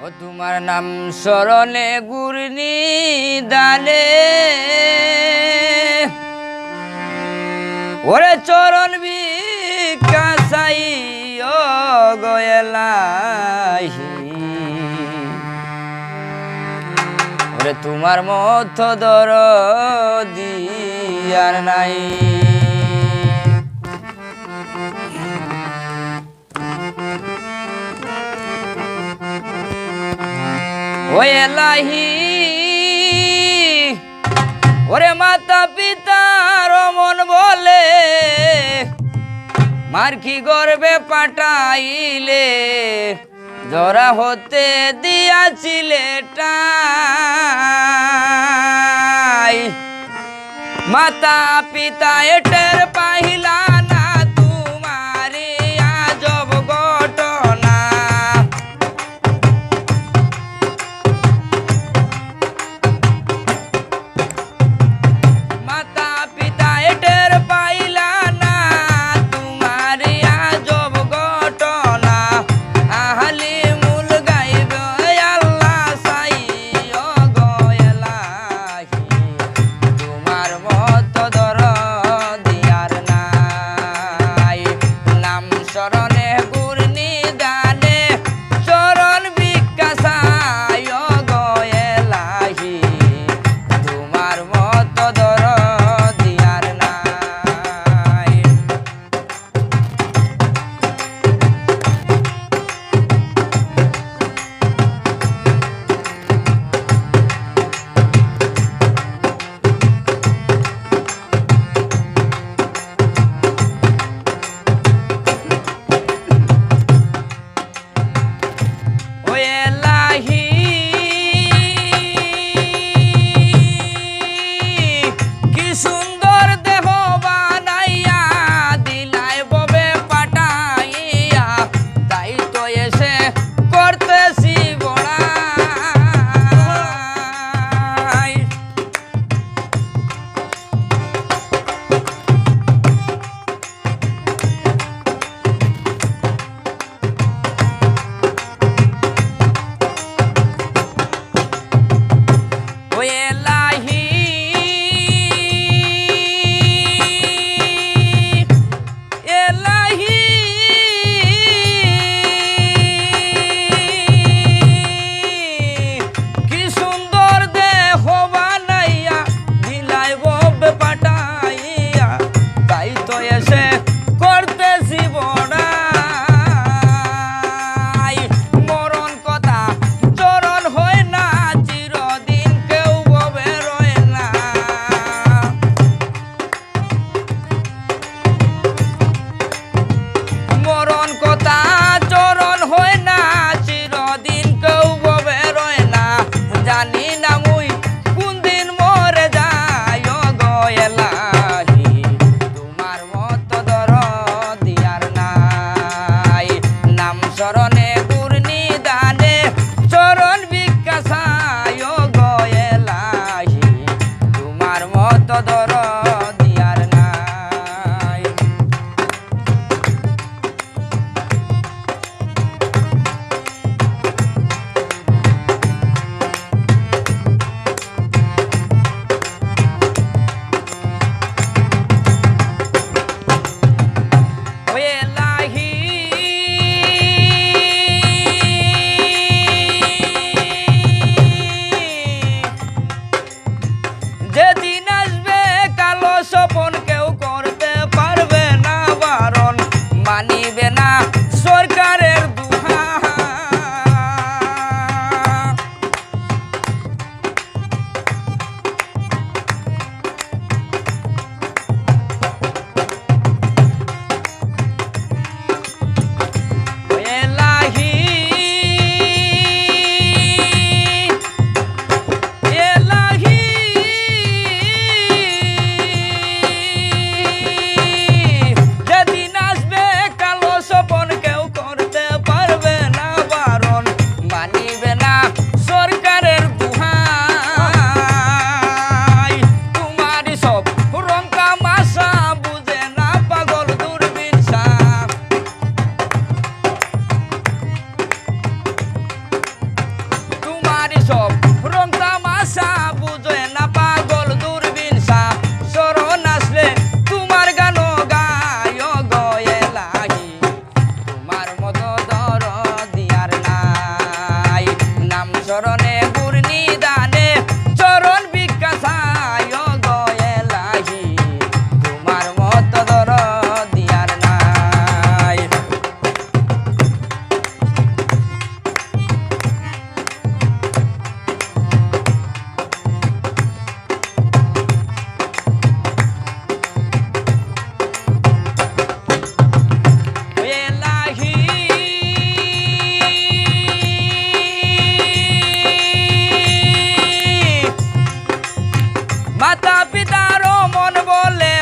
ও তোমার নাম স্মরণে গুরনি দানে ওরে চরণ বিকাশাই ও গয়েলাহি ওরে তোমার মত দরদি আর নাই ও এলাহি ওরে মাতা পিতার মন বলে মার্কি গর্বে পাঠাইলে জরা হতে দিয়াছিলে টাই মাতা পিতা এটের পাহিলা না তোমারে আজব ঘটনা মাতা পিতা এটের পাইলা না তোমারে আজব ঘটনা আহলি মূল গাইবে আল্লাহ সাই ও গয়েলাহি তোমার মত দরদি আর নাই নাম শরণে গুরনি দানে চরণ বিকাশায় ও গয়েলাহি তোমার মত দরদি আর নাই ও এলাহি কি সুন্দর দেহ বানাইয়া দিলাই ববে পাঠাইয়া তাই তো এসে করতেছি বড়াই ও এলাহি এলাহি কি সুন্দর দেহ বানাইয়া দিলাই ববে পাঠাইয়া তাই তো এসে করতেছি বড়াই মরণ কথা চরণ হয় না চিরদিন কেউ ববে রয় না মরণ কথা চরণ হয় না চিরদিন কেউ ববে রয় না জানি না মুই কোন দিন মরে যাই ও গয়েলাহি তোমার মত দরদি আর নাই নাম শরণে গুরনি দানে চরণ বিকাশায় ও গয়েলাহি তোমার মত দরদি আর নাই ও এলাহি যেদিন আসবে কালো জমিদার মন বলে